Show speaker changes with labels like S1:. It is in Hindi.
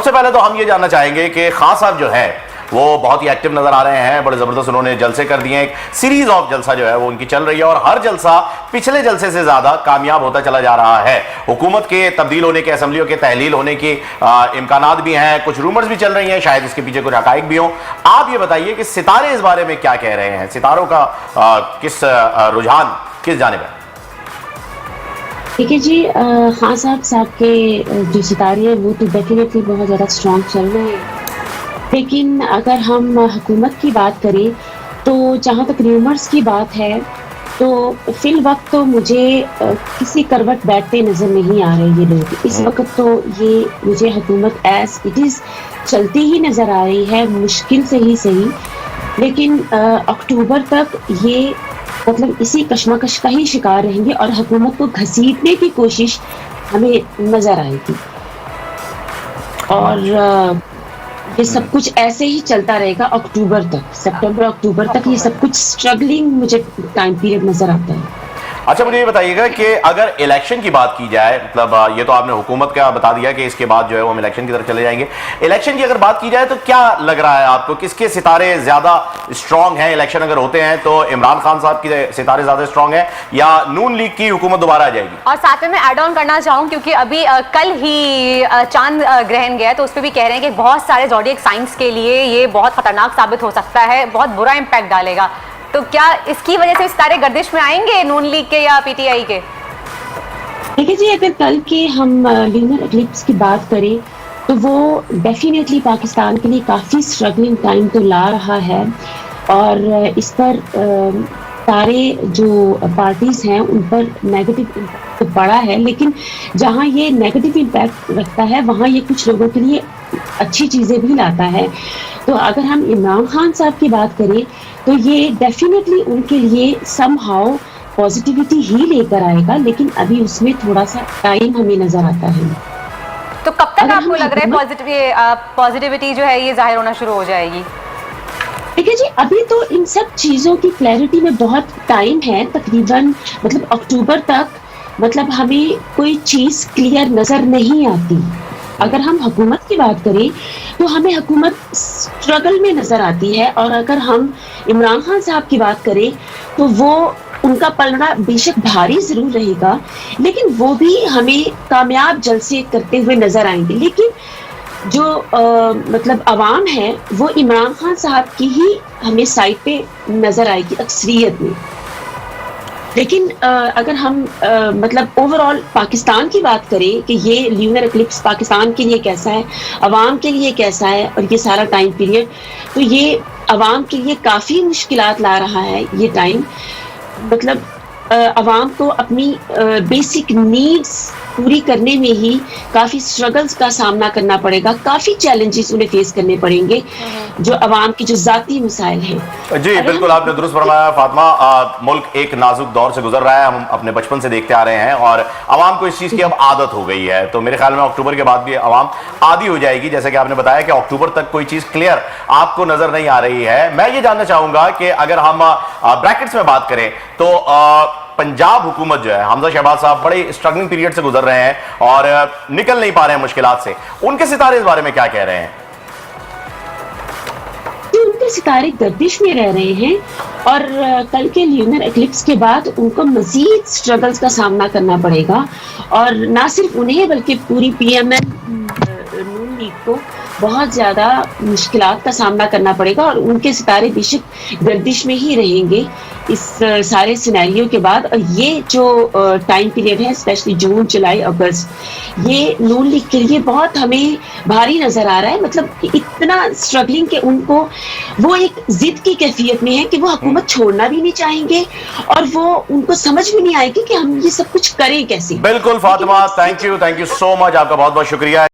S1: सबसे पहले तो हम ये जानना चाहेंगे कि खान साहब जो है वो बहुत ही एक्टिव नजर आ रहे हैं, बड़े जबरदस्त उन्होंने जलसे कर दिए हैं। एक सीरीज ऑफ जलसा जो है वो उनकी चल रही है और हर जलसा पिछले जलसे से ज्यादा कामयाब होता चला जा रहा है। हुकूमत के तब्दील होने के, असेंबलियों के तहलील होने की इम्कानात भी हैं, कुछ रूमर्स भी चल रही हैं, शायद इसके पीछे कुछ हकाइक भी हों। आप ये बताइए कि सितारे इस बारे में क्या कह रहे हैं, सितारों का किस रुझान किस जानिब है?
S2: देखिए जी, खान साहब के जो सितारे हैं वो तो डेफिनेटली बहुत ज़्यादा स्ट्रॉन्ग चल रहे हैं, लेकिन अगर हम हुकूमत की बात करें तो जहाँ तक रूमर्स की बात है तो फिल वक्त तो मुझे किसी करवट बैठते नज़र नहीं आ रहे ये लोग इस वक्त। तो ये मुझे हुकूमत एज इट इज़ चलती ही नज़र आ रही है, मुश्किल से ही सही, लेकिन अक्टूबर तक ये मतलब इसी कशमकश का ही शिकार रहेंगे और हुकूमत को घसीटने की कोशिश हमें नज़र आएगी। और ये सब कुछ ऐसे ही चलता रहेगा अक्टूबर तक, सितंबर अक्टूबर तक ये सब कुछ स्ट्रगलिंग मुझे टाइम पीरियड नजर आता है।
S1: अच्छा, मुझे ये बताइएगा कि अगर इलेक्शन की बात की जाए, मतलब ये तो आपने हुकूमत का बता दिया कि इसके बाद जो है वो हम इलेक्शन की तरफ चले जाएंगे। इलेक्शन की अगर बात की जाए तो क्या लग रहा है आपको, किसके सितारे ज्यादा स्ट्रांग हैं? इलेक्शन अगर होते हैं तो इमरान खान साहब के सितारे ज्यादा स्ट्रांग हैं या नून लीग की हुकूमत दोबारा आ जाएगी?
S3: और साथ में मैं ऐड ऑन करना चाहूँ, क्योंकि अभी कल ही चांद ग्रहण गया तो उस पर भी कह रहे हैं कि बहुत सारे ज़ोडिएक साइंस के लिए ये बहुत खतरनाक साबित हो सकता है, बहुत बुरा इम्पैक्ट डालेगा। तो क्या इसकी वजह से सितारे गर्दिश में आएंगे नून लीग के या पीटीआई के?
S2: देखिए जी, अगर कल के हम लूनर एक्लिप्स की बात करें तो वो डेफिनेटली पाकिस्तान के लिए काफ़ी स्ट्रगलिंग टाइम तो ला रहा है और इस पर सारे जो पार्टीज हैं उन पर नेगेटिव इम्पैक्ट तो पड़ा है, लेकिन जहाँ ये नेगेटिव इम्पैक्ट रखता है वहाँ ये कुछ लोगों के लिए अच्छी चीज़ें भी लाता है। तो अगर हम इमरान खान साहब की बात करें तो ये डेफिनेटली उनके लिए समहाउ पॉजिटिविटी ही लेकर आएगा, लेकिन अभी उसमें थोड़ा सा टाइम हमें नजर आता है।
S3: तो कब तक आपको लग रहा है पॉजिटिविटी जो है ये जाहिर होना शुरू हो जाएगी?
S2: देखिए जी, अभी तो इन सब चीज़ों की क्लैरिटी में बहुत टाइम है, तकरीबन मतलब अक्टूबर तक मतलब हमें कोई चीज़ क्लियर नज़र नहीं आती। अगर हम हुकूमत की बात करें तो हमें हुकूमत स्ट्रगल में नज़र आती है, और अगर हम इमरान खान साहब की बात करें तो वो उनका पलड़ा बेशक भारी ज़रूर रहेगा, लेकिन वो भी हमें कामयाब जलसे करते हुए नज़र आएंगे। लेकिन जो मतलब अवाम है वो इमरान खान साहब की ही हमें साइड पे नज़र आएगी अक्सरियत में। लेकिन अगर हम मतलब ओवरऑल पाकिस्तान की बात करें कि ये ल्यूनर एक्लिप्स पाकिस्तान के लिए कैसा है, अवाम के लिए कैसा है और ये सारा टाइम पीरियड, तो ये अवाम के लिए काफ़ी मुश्किलात ला रहा है ये टाइम। मतलब अवाम को अपनी बेसिक नीड्स पूरी करने में ही काफ़ी स्ट्रगल्स का सामना करना पड़ेगा, काफ़ी चैलेंजेस उन्हें फेस करने पड़ेंगे जो अवाम की जो ज़ाती मसाइल हैं।
S1: जी बिल्कुल, आपने दुरुस्त फरमाया फातिमा। मुल्क एक नाजुक दौर से गुजर रहा है, हम अपने बचपन से देखते आ रहे हैं और अवाम को इस चीज़ की अब आदत हो गई है। तो मेरे ख्याल में अक्टूबर के बाद भी अवाम आदी हो जाएगी, जैसे कि आपने बताया कि अक्टूबर तक कोई चीज़ क्लियर आपको नज़र नहीं आ रही है। मैं ये जानना चाहूँगा कि अगर हम ब्रैकेट्स में बात करें तो पंजाब हुकूमत जो है, हमजा शहबाज साहब बड़े स्ट्रगलिंग पीरियड से गुजर रहे हैं और निकल नहीं पा रहे हैं मुश्किलात से। उनके सितारे इस बारे में क्या कह रहे हैं?
S2: उनके सितारे गर्दिश में रह रहे हैं और कल के ल्यूनर एक्लिप्स के बाद उनको मजीद स्ट्रगल्स का सामना करना पड़ेगा, और ना सिर्फ उन्हें बल्कि पूरी पीएमएल नून लीग को बहुत ज़्यादा मुश्किलात का सामना करना पड़ेगा और उनके सितारे बेशक गर्दिश में ही रहेंगे इस सारे सिनेरियो के बाद। और ये जो टाइम पीरियड है स्पेशली जून जुलाई अगस्त, ये नून लीग के लिए बहुत हमें भारी नज़र आ रहा है। मतलब इतना स्ट्रगलिंग के उनको वो एक जिद की कैफियत में है कि वो हुकूमत छोड़ना भी नहीं चाहेंगे और वो उनको समझ भी नहीं आएगी कि हम ये सब कुछ करें कैसे।
S1: बिल्कुल Fatima, thank you so much, आपका बहुत बहुत शुक्रिया।